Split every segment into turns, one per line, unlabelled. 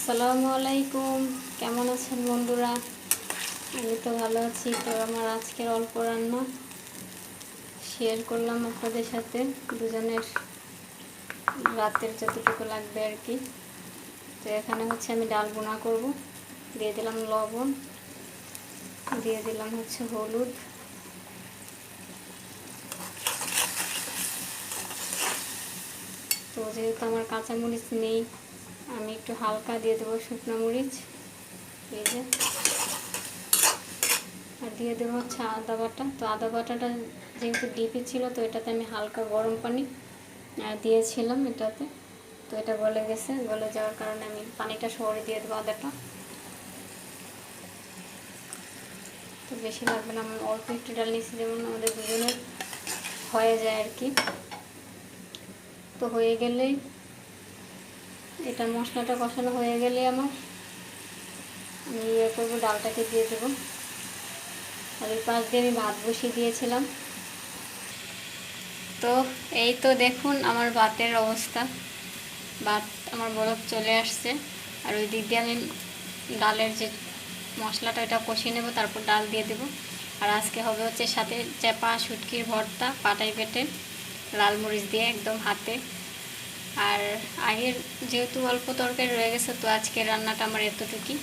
আসসালামু আলাইকুম, কেমন আছেন বন্ধুরা? আমি তো ভালো আছি। তো আমার আজকের অল্প রান্না শেয়ার করলাম আপনাদের সাথে, দুজনের রাতের যতটুকু লাগবে আর কি। তো এখানে হচ্ছে আমি ডাল বোনা করব। দিয়ে দিলাম লবণ, দিয়ে দিলাম হচ্ছে হলুদ, তো যেহেতু আমার কাঁচামরিচ নেই আমি একটু হালকা দিয়ে দেবো শুকনো মরিচ, এই যে। আর দিয়ে দেবো হচ্ছে আদা বাটা। তো আদা বাটাটা যেহেতু ডিপে ছিল, তো এটাতে আমি হালকা গরম পানি দিয়েছিলাম এটাতে। তো এটা গলে গেছে, গলে যাওয়ার কারণে আমি পানিটা সরে দিয়ে দেবো আদাটা। তো বেশি লাগবে না, আমি অল্প একটু ডাল নিয়েছি, যেমন আমাদের দুজনের হয়ে যায় আর কি। তো হয়ে গেলেই এটা মশলাটা কষানো হয়ে গেলে আমি করবো, ডালটাকে দিয়ে দেবো। আর ওই পাশ দিয়ে আমি ভাত বসিয়ে দিয়েছিলাম। তো এই তো দেখুন আমার ভাতের অবস্থা, ভাত আমার বরফ চলে আসছে। আর ওই দিক দিয়ে আমি ডালের যে মশলাটা ওটা কষিয়ে নেব, তারপর ডাল দিয়ে দেব। আর আজকে হবে হচ্ছে সাথে চেপা শুটকির ভর্তা, পাটাই পেটে লাল মরিচ দিয়ে একদম হাতে। আর আগের যেহেতু অল্প তরকারি রয়ে গেছে, তো আজকের রান্নাটা আমার এতটুকুই।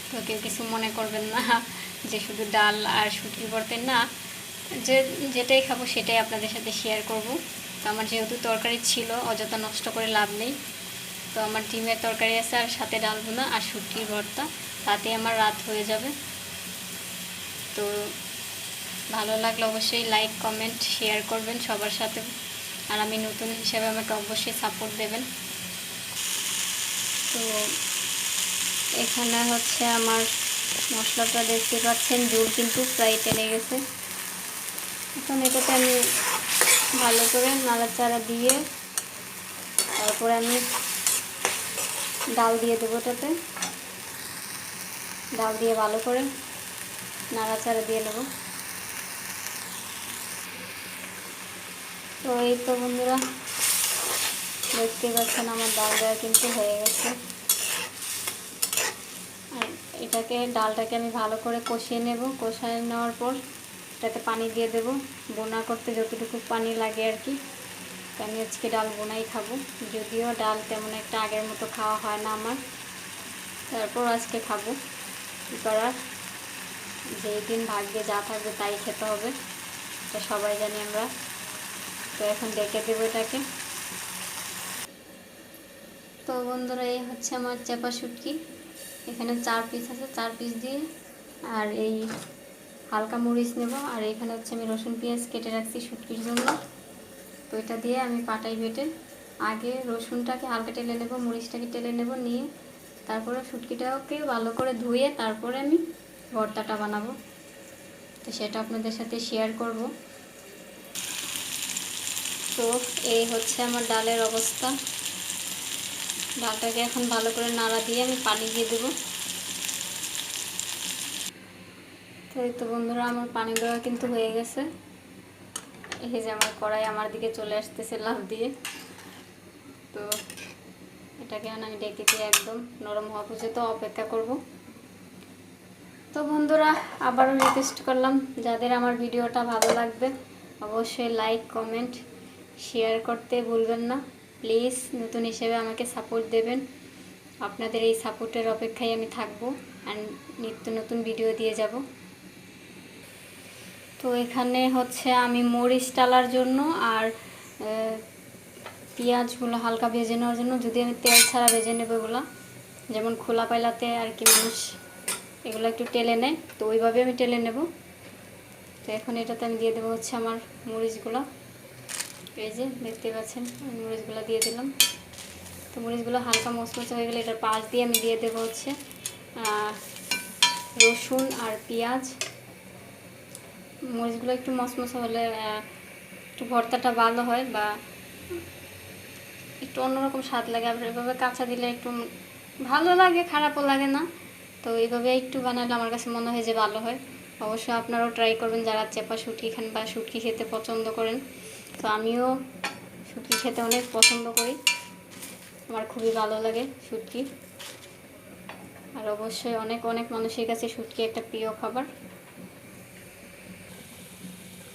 তো কেউ কিছু মনে করবেন না যে শুধু ডাল আর শুটকি ভর্তা না, যেটাই খাবো সেটাই আপনাদের সাথে শেয়ার করব। তো আমার যেহেতু তরকারি ছিল, অযথা নষ্ট করে লাভ নেই। তো আমার ডিমের তরকারি আছে, আর সাথে ডাল ভুনা আর শুটকির ভর্তা, তাতে আমার রাত হয়ে যাবে। তো ভালো লাগলে অবশ্যই লাইক কমেন্ট শেয়ার করবেন সবার সাথে। আর আমি নতুন হিসেবে আমাকে অবশ্যই সাপোর্ট দেবেন। তো এখানে হচ্ছে আমার মশলাটা দেখতে পাচ্ছেন, ঝোল কিন্তু প্রায় টেনে গেছে। এখন এটাতে আমি ভালো করে নাড়াচাড়া দিয়ে তারপরে আমি ডাল দিয়ে দেবো। এটাতে ডাল দিয়ে ভালো করে নাড়াচাড়া দিয়ে নেব। তো এই তো বন্ধুরা দেখতে পাচ্ছেন আমার ডাল দেওয়া কিন্তু হয়ে গেছে। আর ডালটাকে আমি ভালো করে কষিয়ে নেব। কষিয়ে নেওয়ার পর এটাতে পানি দিয়ে দেব, বোনা করতে যতটুকু পানি লাগে আর কি। আমি আজকে ডাল বোনাই খাবো, যদিও ডাল তেমন একটা আগের মতো খাওয়া হয় না আমার। তারপর আজকে খাবো, কী করার, যেই দিন ভাগ্যে যা থাকবে তাই খেতে হবে, এটা সবাই জানি আমরা। তো এখন ডেকে দেবো এটাকে। তো বন্ধুরা এই হচ্ছে আমার চেপা শুটকি, এখানে 4 পিস আছে, 4 পিস দিয়ে আর এই হালকা মরিচ নেব। আর এখানে হচ্ছে আমি রসুন পেঁয়াজ কেটে রাখছি শুটকির জন্য। তো এটা দিয়ে আমি পাটাই বেটে আগে রসুনটাকে হালকা টেলে নেব, মরিচটাকে টেলে নেব, নিয়ে তারপরে শুটকিটাকে ভালো করে ধুয়ে তারপরে আমি ভর্তাটা বানাবো। তো সেটা আপনাদের সাথে শেয়ার করব। তো এই হচ্ছে আমার ডালের অবস্থা। ডালটাকে এখন ভালো করে নাড়া দিয়ে আমি পানি দিয়ে দেবো। তো এই তো বন্ধুরা আমার পানি দেওয়া কিন্তু হয়ে গেছে। এই যে আমার কড়াই আমার দিকে চলে আসতেছে লাফ দিয়ে। তো এটাকে আমি ডেকে দিয়ে একদম নরম হওয়া পর্যন্ত অপেক্ষা করব। তো বন্ধুরা আবারও রিকোয়েস্ট করলাম, যাদের আমার ভিডিওটা ভালো লাগবে অবশ্যই লাইক কমেন্ট শেয়ার করতে ভুলবেন না। প্লিজ নতুন হিসেবে আমাকে সাপোর্ট দেবেন। আপনাদের এই সাপোর্টের অপেক্ষায় আমি থাকবো আর নিত্য নতুন ভিডিও দিয়ে যাব। তো এখানে হচ্ছে আমি মরিচ টালার জন্য আর পেঁয়াজগুলো হালকা ভেজে নেওয়ার জন্য, যদি আমি তেল ছাড়া ভেজে নেবো এগুলো, যেমন খোলা পাইলাতে আর কি মানুষ এগুলো একটু টেলে নেয়, তো ওইভাবে আমি টেলে নেব। তো এখন এটাতে আমি দিয়ে দেবো হচ্ছে আমার মরিচগুলো, এই যে দেখতে পাচ্ছেন মরিচগুলো দিয়ে দিলাম। তো মরিচগুলো হালকা মচমচে হয়ে গেলে এটার পাশ দিয়ে আমি দিয়ে দেবো হচ্ছে রসুন আর পেঁয়াজ। মরিচগুলো একটু মচমচে হলে একটু ভর্তাটা ভালো হয় বা একটু অন্যরকম স্বাদ লাগে। আবার এভাবে কাঁচা দিলে একটু ভালো লাগে, খারাপও লাগে না। তো এইভাবে একটু বানালে আমার কাছে মনে হয় যে ভালো হয়। অবশ্যই আপনারাও ট্রাই করবেন যারা চেপা শুটকি খান বা শুটকি খেতে পছন্দ করেন। তো আমিও শুটকি খেতে অনেক পছন্দ করি, আমার খুবই ভালো লাগে শুটকি। আর অবশ্যই অনেক অনেক মানুষের কাছে শুটকি একটা প্রিয় খাবার।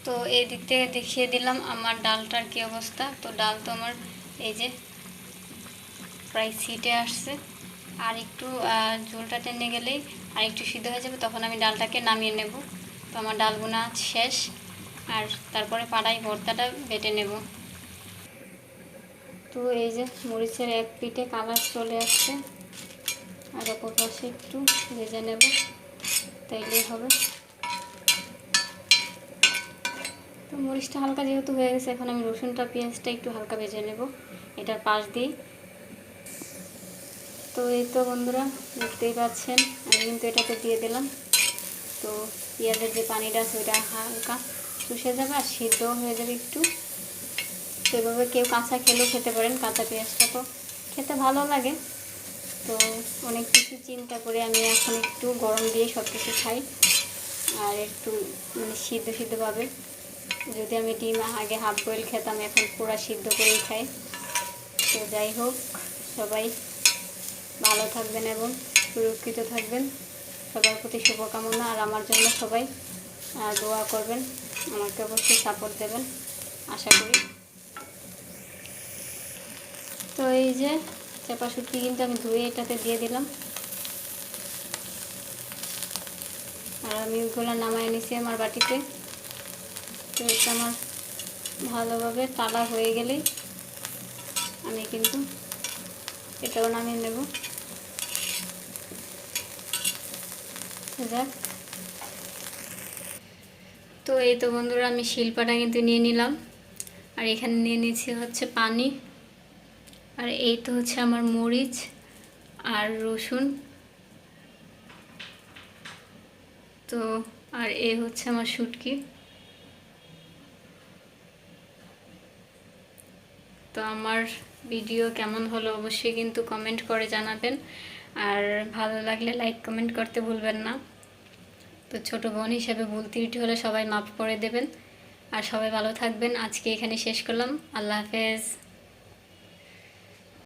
তো এই দিক থেকে দেখিয়ে দিলাম আমার ডালটার কি অবস্থা। তো ডাল তো আমার এই যে প্রায় সিটে আসছে, আর একটু ঝোলটা টেনে গেলেই আর একটু সিদ্ধ হয়ে যাবে, তখন আমি ডালটাকে নামিয়ে নেব। তো আমার ডাল বোনা শেষ, আর তারপরে পাড়াই ভর্তাটা বেটে নেব। তো এই যে মরিচের এক পিঠে কালার চলে আসছে, আর অপর পাশে একটু ভেজে নেব, তাইলেই হবে। তো মরিচটা হালকা যেহেতু হয়ে গেছে, এখন আমি রসুনটা পেঁয়াজটা একটু হালকা ভেজে নেব এটার পাশ দিয়ে। তো এই তো বন্ধুরা দেখতেই পাচ্ছেন, আমি কিন্তু এটাতে দিয়ে দিলাম। তো পেঁয়াজের যে পানিটা আছে ওইটা হালকা চুষে যাবে আর সিদ্ধও হয়ে যাবে একটু। তো এভাবে কেউ কাঁচা খেলেও খেতে পারেন, কাঁচা পেঁয়াজটা তো খেতে ভালো লাগে। তো অনেক কিছু চিন্তা করে আমি এখন একটু গরম দিয়ে সব কিছু খাই, আর একটু মানে সিদ্ধ সিদ্ধভাবে। যদি আমি ডিম আগে হাফ বয়েল খেতাম, এখন পুরো সিদ্ধ করেই খাই। তো যাই হোক, সবাই ভালো থাকবেন এবং সুরক্ষিত থাকবেন, সবার প্রতি শুভকামনা। আর আমার জন্য সবাই দোয়া করবেন, আমাকে অবশ্যই সাপোর্ট দেবেন আশা করি। তো এই যে চাপা শুটকি কিন্তু আমি ধুয়ে এটাতে দিয়ে দিলাম, আর আমি ওগুলো নামায় নিছি আমার বাটিতে। তো এটা আমার ভালোভাবে তালা হয়ে গেলেই আমি কিন্তু এটাও নামিয়ে নেব। যাক, তো এই তো বন্ধুরা আমি শিলপাটা কিন্তু নিয়ে নিলাম, আর এখানে নিয়ে নিয়েছি হচ্ছে পানি, আর এই তো হচ্ছে আমার মরিচ আর রসুন। তো আর এই হচ্ছে আমার শুটকি। তো আমার ভিডিও কেমন হলো অবশ্যই কিন্তু কমেন্ট করে জানাবেন, আর ভালো লাগলে লাইক কমেন্ট করতে ভুলবেন না। তো ছোট বোন হিসেবে ভুল ত্রুটি হলে সবাই মাফ করে দেবেন, আর সবাই ভালো থাকবেন। আজকে এখানে শেষ করলাম, আল্লাহ হাফেজ।